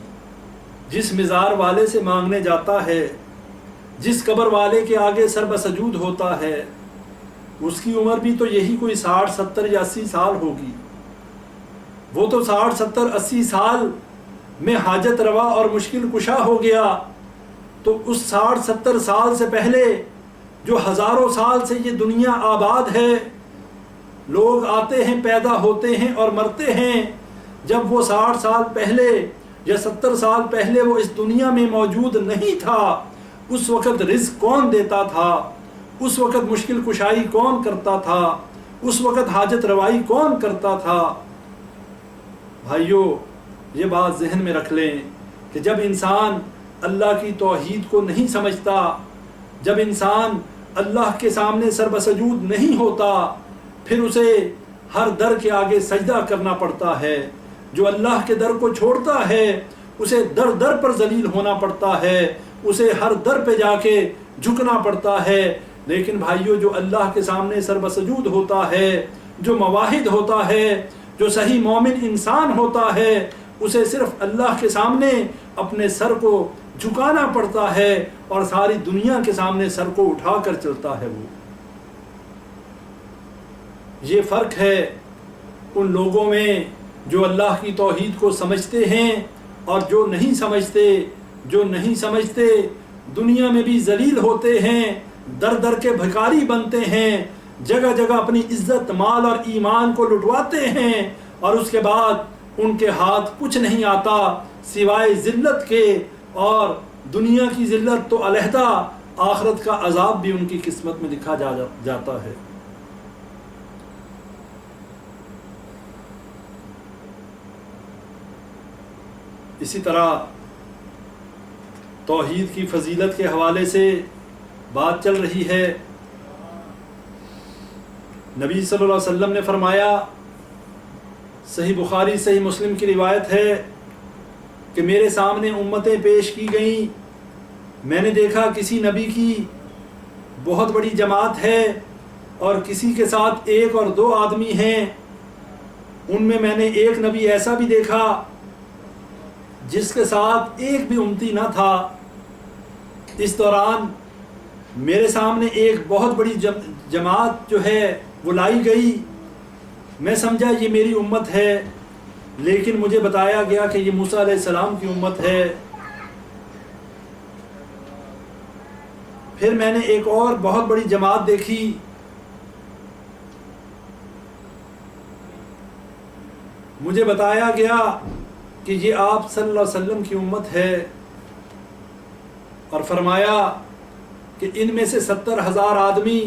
جس مزار والے سے مانگنے جاتا ہے، جس قبر والے کے آگے سر بسجود ہوتا ہے، اس کی عمر بھی تو یہی کوئی 60 70 یا 80 سال ہوگی۔ وہ تو 60 70 80 سال میں حاجت روا اور مشکل کشا ہو گیا، تو اس 60 70 سال سے پہلے جو ہزاروں سال سے یہ دنیا آباد ہے، لوگ آتے ہیں، پیدا ہوتے ہیں اور مرتے ہیں، جب وہ 60 سال پہلے یا 70 سال پہلے وہ اس دنیا میں موجود نہیں تھا، اس وقت رزق کون دیتا تھا؟ اس وقت مشکل کشائی کون کرتا تھا؟ اس وقت حاجت روائی کون کرتا تھا؟ بھائیو، یہ بات ذہن میں رکھ لیں کہ جب انسان اللہ کی توحید کو نہیں سمجھتا، جب انسان اللہ کے سامنے سر بسجود نہیں ہوتا، پھر اسے ہر در کے آگے سجدہ کرنا پڑتا ہے۔ جو اللہ کے در کو چھوڑتا ہے اسے در در پر ذلیل ہونا پڑتا ہے، اسے ہر در پہ جا کے جھکنا پڑتا ہے۔ لیکن بھائیو، جو اللہ کے سامنے سر بسجود ہوتا ہے، جو موحد ہوتا ہے، جو صحیح مومن انسان ہوتا ہے، اسے صرف اللہ کے سامنے اپنے سر کو جھکانا پڑتا ہے اور ساری دنیا کے سامنے سر کو اٹھا کر چلتا ہے۔ وہ یہ فرق ہے ان لوگوں میں جو اللہ کی توحید کو سمجھتے ہیں اور جو نہیں سمجھتے۔ جو نہیں سمجھتے دنیا میں بھی ذلیل ہوتے ہیں، در در کے بھکاری بنتے ہیں، جگہ جگہ اپنی عزت، مال اور ایمان کو لٹواتے ہیں، اور اس کے بعد ان کے ہاتھ کچھ نہیں آتا سوائے ذلت کے، اور دنیا کی ذلت تو علیحدہ، آخرت کا عذاب بھی ان کی قسمت میں لکھا جاتا ہے۔ اسی طرح توحید کی فضیلت کے حوالے سے بات چل رہی ہے۔ نبی صلی اللہ علیہ وسلم نے فرمایا، صحیح بخاری صحیح مسلم کی روایت ہے کہ میرے سامنے امتیں پیش کی گئیں، میں نے دیکھا کسی نبی کی بہت بڑی جماعت ہے اور کسی کے ساتھ ایک اور دو آدمی ہیں۔ ان میں نے ایک نبی ایسا بھی دیکھا جس کے ساتھ ایک بھی امتی نہ تھا۔ اس دوران میرے سامنے ایک بہت بڑی جماعت جو ہے وہ لائی گئی، میں سمجھا یہ میری امت ہے، لیکن مجھے بتایا گیا کہ یہ موسیٰ علیہ السلام کی امت ہے۔ پھر میں نے ایک اور بہت بڑی جماعت دیکھی، مجھے بتایا گیا کہ یہ آپ صلی اللہ علیہ وسلم کی امت ہے، اور فرمایا کہ ان میں سے 70,000 آدمی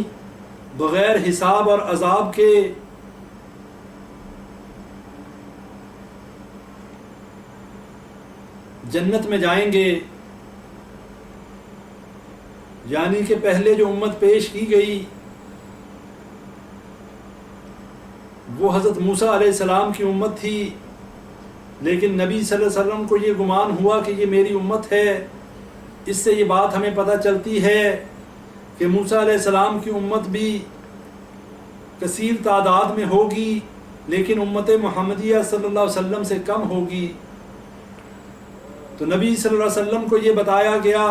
بغیر حساب اور عذاب کے جنت میں جائیں گے۔ یعنی کہ پہلے جو امت پیش کی گئی وہ حضرت موسیٰ علیہ السلام کی امت تھی، لیکن نبی صلی اللہ علیہ وسلم کو یہ گمان ہوا کہ یہ میری امت ہے۔ اس سے یہ بات ہمیں پتہ چلتی ہے کہ موسیٰ علیہ السلام کی امت بھی کثیر تعداد میں ہوگی، لیکن امت محمدیہ صلی اللہ علیہ وسلم سے کم ہوگی۔ تو نبی صلی اللہ علیہ وسلم کو یہ بتایا گیا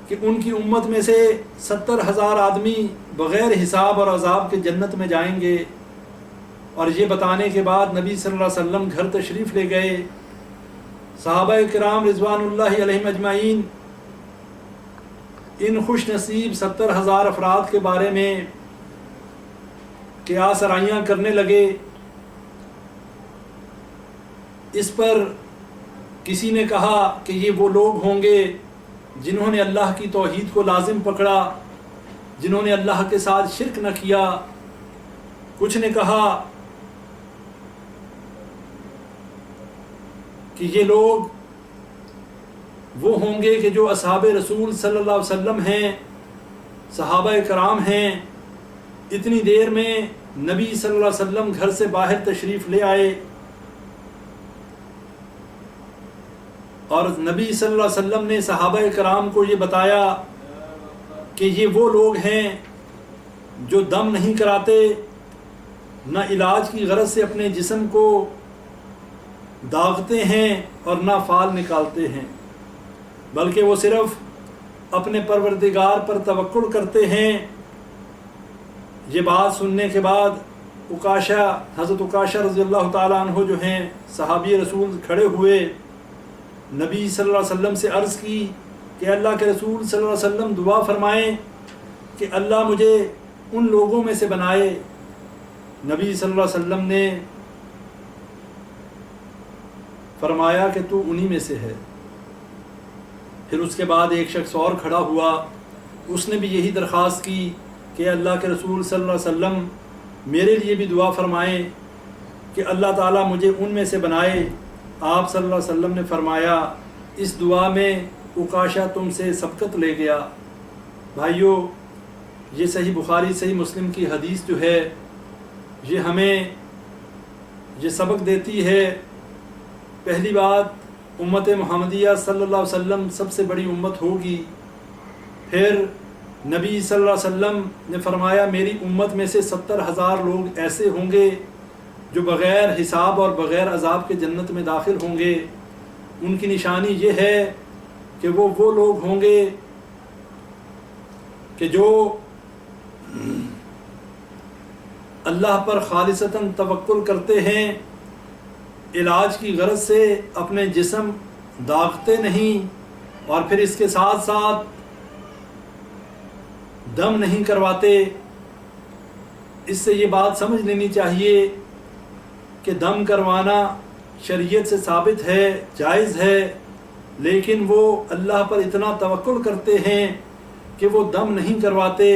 کہ ان کی امت میں سے 70,000 آدمی بغیر حساب اور عذاب کے جنت میں جائیں گے۔ اور یہ بتانے کے بعد نبی صلی اللہ علیہ وسلم گھر تشریف لے گئے۔ صحابہ کرام رضوان اللہ علیہم اجمعین ان خوش نصیب 70,000 افراد کے بارے میں قیاس آرائیاں کرنے لگے۔ اس پر کسی نے کہا کہ یہ وہ لوگ ہوں گے جنہوں نے اللہ کی توحید کو لازم پکڑا، جنہوں نے اللہ کے ساتھ شرک نہ کیا۔ کچھ نے کہا کہ یہ لوگ وہ ہوں گے کہ جو اصحاب رسول صلی اللہ علیہ وسلم ہیں، صحابہ کرام ہیں۔ اتنی دیر میں نبی صلی اللہ علیہ وسلم گھر سے باہر تشریف لے آئے، اور نبی صلی اللہ علیہ وسلم نے صحابہ کرام کو یہ بتایا کہ یہ وہ لوگ ہیں جو دم نہیں کراتے، نہ علاج کی غرض سے اپنے جسم کو داغتے ہیں اور نہ فال نکالتے ہیں، بلکہ وہ صرف اپنے پروردگار پر توکل کرتے ہیں۔ یہ بات سننے کے بعد حضرت عکاشہ رضی اللہ تعالیٰ عنہ جو ہیں صحابی رسول کھڑے ہوئے، نبی صلی اللہ علیہ وسلم سے عرض کی کہ اللہ کے رسول صلی اللہ علیہ وسلم دعا فرمائیں کہ اللہ مجھے ان لوگوں میں سے بنائے۔ نبی صلی اللہ علیہ وسلم نے فرمایا کہ تو انہی میں سے ہے۔ پھر اس کے بعد ایک شخص اور کھڑا ہوا، اس نے بھی یہی درخواست کی کہ اللہ کے رسول صلی اللہ علیہ وسلم میرے لیے بھی دعا فرمائیں کہ اللہ تعالیٰ مجھے ان میں سے بنائے۔ آپ صلی اللہ علیہ وسلم نے فرمایا اس دعا میں عکاشہ تم سے سبقت لے گیا۔ بھائیو، یہ صحیح بخاری صحیح مسلم کی حدیث جو ہے یہ ہمیں یہ سبق دیتی ہے۔ پہلی بات، امت محمدیہ صلی اللہ علیہ وسلم سب سے بڑی امت ہوگی۔ پھر نبی صلی اللہ علیہ وسلم نے فرمایا میری امت میں سے 70,000 لوگ ایسے ہوں گے جو بغیر حساب اور بغیر عذاب کے جنت میں داخل ہوں گے۔ ان کی نشانی یہ ہے کہ وہ لوگ ہوں گے کہ جو اللہ پر خالصتاً توکل کرتے ہیں، علاج کی غرض سے اپنے جسم داغتے نہیں، اور پھر اس کے ساتھ ساتھ دم نہیں کرواتے۔ اس سے یہ بات سمجھ لینی چاہیے کہ دم کروانا شریعت سے ثابت ہے، جائز ہے، لیکن وہ اللہ پر اتنا توکل کرتے ہیں کہ وہ دم نہیں کرواتے،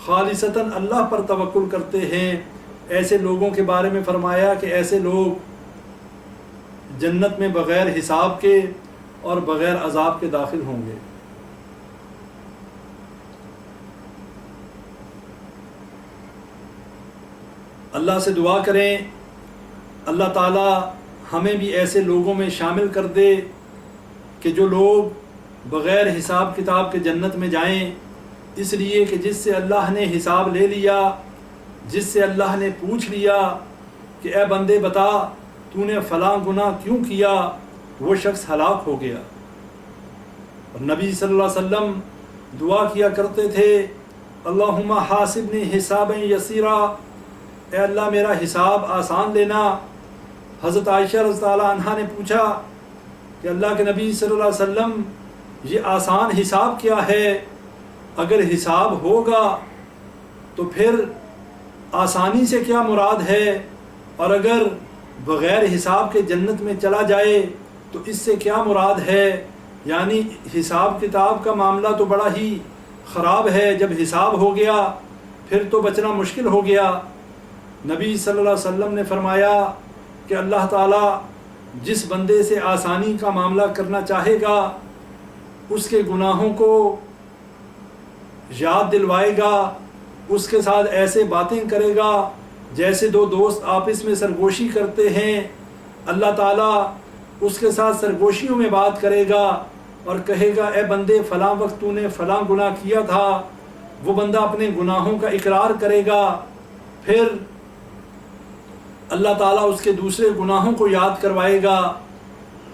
خالصتاً اللہ پر توکل کرتے ہیں۔ ایسے لوگوں کے بارے میں فرمایا کہ ایسے لوگ جنت میں بغیر حساب کے اور بغیر عذاب کے داخل ہوں گے۔ اللہ سے دعا کریں اللہ تعالیٰ ہمیں بھی ایسے لوگوں میں شامل کر دے کہ جو لوگ بغیر حساب کتاب کے جنت میں جائیں، اس لیے کہ جس سے اللہ نے حساب لے لیا، جس سے اللہ نے پوچھ لیا کہ اے بندے بتا تو نے فلاں گناہ کیوں کیا، وہ شخص ہلاک ہو گیا۔ اور نبی صلی اللہ علیہ وسلم دعا کیا کرتے تھے اللہم حاسبنی حسابا یسیرا، اے اللہ میرا حساب آسان لینا۔ حضرت عائشہ رضی اللہ عنہا نے پوچھا کہ اللہ کے نبی صلی اللہ علیہ وسلم یہ آسان حساب کیا ہے؟ اگر حساب ہوگا تو پھر آسانی سے کیا مراد ہے، اور اگر بغیر حساب کے جنت میں چلا جائے تو اس سے کیا مراد ہے؟ یعنی حساب کتاب کا معاملہ تو بڑا ہی خراب ہے، جب حساب ہو گیا پھر تو بچنا مشکل ہو گیا۔ نبی صلی اللہ علیہ وسلم نے فرمایا کہ اللہ تعالیٰ جس بندے سے آسانی کا معاملہ کرنا چاہے گا اس کے گناہوں کو یاد دلوائے گا، اس کے ساتھ ایسے باتیں کرے گا جیسے دو دوست آپس میں سرگوشی کرتے ہیں۔ اللہ تعالیٰ اس کے ساتھ سرگوشیوں میں بات کرے گا اور کہے گا اے بندے فلاں وقت تو نے فلاں گناہ کیا تھا۔ وہ بندہ اپنے گناہوں کا اقرار کرے گا، پھر اللہ تعالیٰ اس کے دوسرے گناہوں کو یاد کروائے گا۔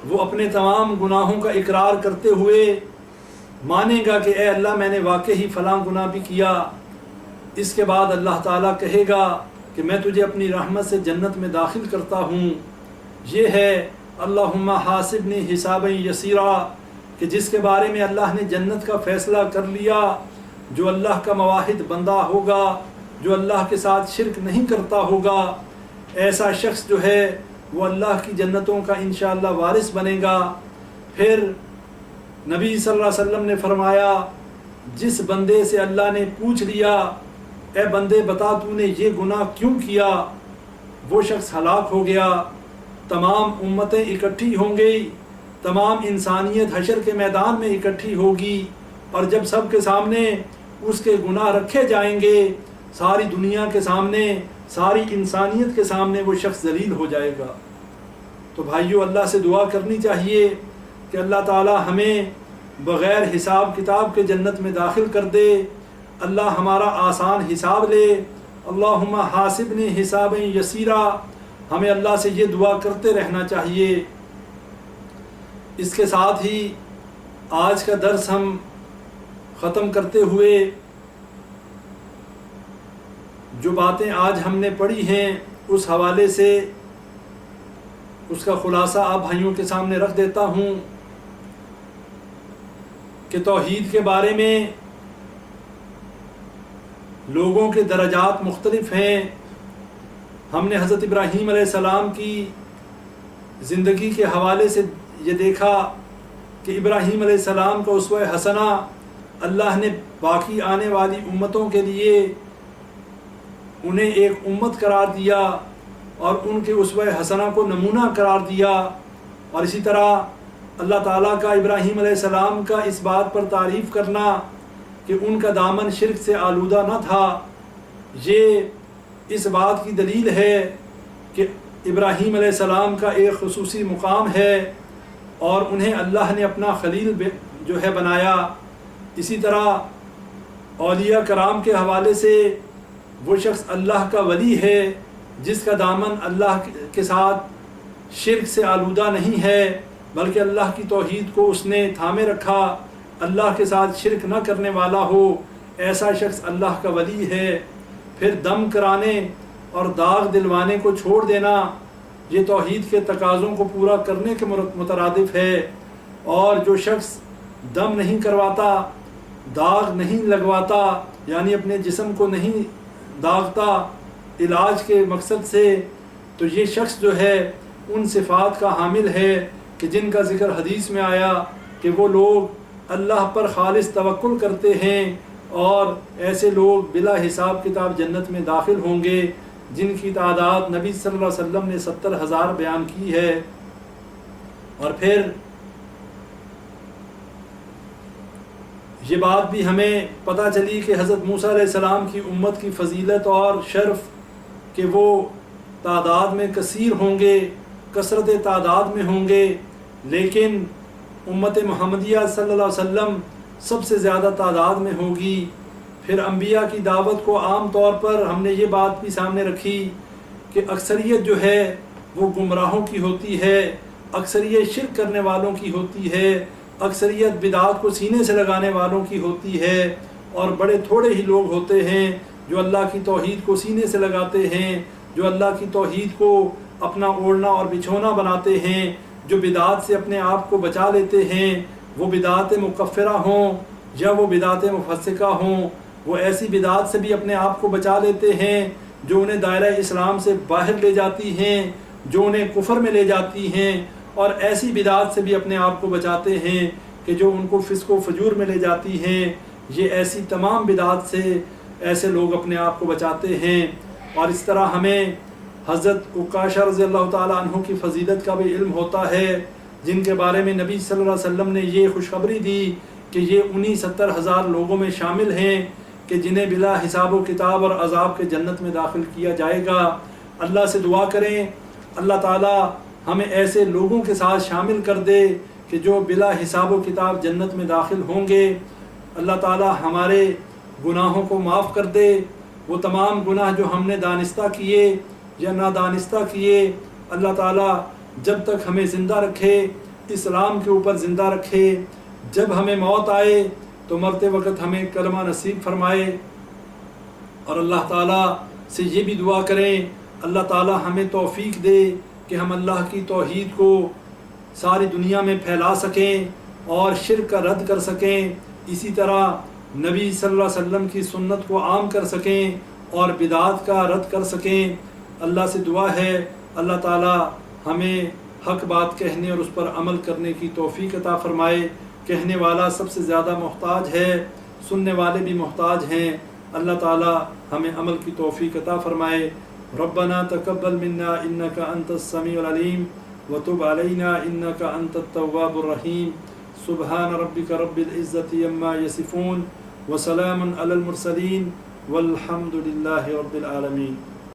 وہ اپنے تمام گناہوں کا اقرار کرتے ہوئے مانے گا کہ اے اللہ میں نے واقعی فلاں گناہ بھی کیا۔ اس کے بعد اللہ تعالیٰ کہے گا کہ میں تجھے اپنی رحمت سے جنت میں داخل کرتا ہوں۔ یہ ہے اللہم حاسبنی حسابا یسیرا، کہ جس کے بارے میں اللہ نے جنت کا فیصلہ کر لیا، جو اللہ کا موحد بندہ ہوگا، جو اللہ کے ساتھ شرک نہیں کرتا ہوگا، ایسا شخص جو ہے وہ اللہ کی جنتوں کا انشاءاللہ وارث بنے گا۔ پھر نبی صلی اللہ علیہ وسلم نے فرمایا جس بندے سے اللہ نے پوچھ لیا اے بندے بتا تو نے یہ گناہ کیوں کیا، وہ شخص ہلاک ہو گیا۔ تمام امتیں اکٹھی ہوں گی، تمام انسانیت حشر کے میدان میں اکٹھی ہوگی، اور جب سب کے سامنے اس کے گناہ رکھے جائیں گے، ساری دنیا کے سامنے، ساری انسانیت کے سامنے وہ شخص ذلیل ہو جائے گا۔ تو بھائیو اللہ سے دعا کرنی چاہیے کہ اللہ تعالی ہمیں بغیر حساب کتاب کے جنت میں داخل کر دے، اللہ ہمارا آسان حساب لے۔ اللہم حاسبنی حسابا یسیرا، ہمیں اللہ سے یہ دعا کرتے رہنا چاہیے۔ اس کے ساتھ ہی آج کا درس ہم ختم کرتے ہوئے جو باتیں آج ہم نے پڑھی ہیں اس حوالے سے اس کا خلاصہ آپ بھائیوں کے سامنے رکھ دیتا ہوں کہ توحید کے بارے میں لوگوں کے درجات مختلف ہیں۔ ہم نے حضرت ابراہیم علیہ السلام کی زندگی کے حوالے سے یہ دیکھا کہ ابراہیم علیہ السلام کا اسوہ حسنہ اللہ نے باقی آنے والی امتوں کے لیے انہیں ایک امت قرار دیا اور ان کے اسوہ حسنہ کو نمونہ قرار دیا. اور اسی طرح اللہ تعالیٰ کا ابراہیم علیہ السلام کا اس بات پر تعریف کرنا کہ ان کا دامن شرک سے آلودہ نہ تھا، یہ اس بات کی دلیل ہے کہ ابراہیم علیہ السلام کا ایک خصوصی مقام ہے اور انہیں اللہ نے اپنا خلیل جو ہے بنایا. اسی طرح اولیاء کرام کے حوالے سے وہ شخص اللہ کا ولی ہے جس کا دامن اللہ کے ساتھ شرک سے آلودہ نہیں ہے، بلکہ اللہ کی توحید کو اس نے تھامے رکھا، اللہ کے ساتھ شرک نہ کرنے والا ہو، ایسا شخص اللہ کا ولی ہے. پھر دم کرانے اور داغ دلوانے کو چھوڑ دینا یہ توحید کے تقاضوں کو پورا کرنے کے مترادف ہے. اور جو شخص دم نہیں کرواتا، داغ نہیں لگواتا، یعنی اپنے جسم کو نہیں داغتا علاج کے مقصد سے، تو یہ شخص جو ہے ان صفات کا حامل ہے کہ جن کا ذکر حدیث میں آیا کہ وہ لوگ اللہ پر خالص توکل کرتے ہیں اور ایسے لوگ بلا حساب کتاب جنت میں داخل ہوں گے، جن کی تعداد نبی صلی اللہ علیہ وسلم نے 70,000 بیان کی ہے. اور پھر یہ بات بھی ہمیں پتہ چلی کہ حضرت موسیٰ علیہ السلام کی امت کی فضیلت اور شرف کہ وہ تعداد میں کثیر ہوں گے، کثرت تعداد میں ہوں گے، لیکن امت محمدیہ صلی اللہ علیہ وسلم سب سے زیادہ تعداد میں ہوگی. پھر انبیاء کی دعوت کو عام طور پر ہم نے یہ بات بھی سامنے رکھی کہ اکثریت جو ہے وہ گمراہوں کی ہوتی ہے، اکثریت شرک کرنے والوں کی ہوتی ہے، اکثریت بدعات کو سینے سے لگانے والوں کی ہوتی ہے، اور بڑے تھوڑے ہی لوگ ہوتے ہیں جو اللہ کی توحید کو سینے سے لگاتے ہیں، جو اللہ کی توحید کو اپنا اوڑھنا اور بچھونا بناتے ہیں، جو بدعات سے اپنے آپ کو بچا لیتے ہیں، وہ بدعات مکفرہ ہوں یا وہ بدعات مفسقہ ہوں، وہ ایسی بدعات سے بھی اپنے آپ کو بچا لیتے ہیں جو انہیں دائرہ اسلام سے باہر لے جاتی ہیں، جو انہیں کفر میں لے جاتی ہیں، اور ایسی بدعات سے بھی اپنے آپ کو بچاتے ہیں کہ جو ان کو فسق و فجور میں لے جاتی ہیں. یہ ایسی تمام بدعات سے ایسے لوگ اپنے آپ کو بچاتے ہیں. اور اس طرح ہمیں حضرت عکاشہ رضی اللہ تعالیٰ عنہ کی فضیلت کا بھی علم ہوتا ہے، جن کے بارے میں نبی صلی اللہ علیہ وسلم نے یہ خوشخبری دی کہ یہ انہی 70,000 لوگوں میں شامل ہیں کہ جنہیں بلا حساب و کتاب اور عذاب کے جنت میں داخل کیا جائے گا. اللہ سے دعا کریں اللہ تعالیٰ ہمیں ایسے لوگوں کے ساتھ شامل کر دے کہ جو بلا حساب و کتاب جنت میں داخل ہوں گے. اللہ تعالیٰ ہمارے گناہوں کو معاف کر دے، وہ تمام گناہ جو ہم نے دانستہ کیے یا نادانستہ کیے، اللہ تعالیٰ جب تک ہمیں زندہ رکھے اسلام کے اوپر زندہ رکھے، جب ہمیں موت آئے تو مرتے وقت ہمیں کلمہ نصیب فرمائے. اور اللہ تعالیٰ سے یہ بھی دعا کریں اللہ تعالیٰ ہمیں توفیق دے کہ ہم اللہ کی توحید کو ساری دنیا میں پھیلا سکیں اور شرک کا رد کر سکیں، اسی طرح نبی صلی اللہ علیہ وسلم کی سنت کو عام کر سکیں اور بدعات کا رد کر سکیں. اللہ سے دعا ہے اللہ تعالیٰ ہمیں حق بات کہنے اور اس پر عمل کرنے کی توفیق عطا فرمائے. کہنے والا سب سے زیادہ محتاج ہے، سننے والے بھی محتاج ہیں. اللہ تعالیٰ ہمیں عمل کی توفیق عطا فرمائے. ربنا تقبل منا انك انت السميع العليم وتب علينا انك انت التواب الرحيم. سبحان ربك رب العزة عما يصفون وسلام على المرسلين والحمد لله رب العالمين.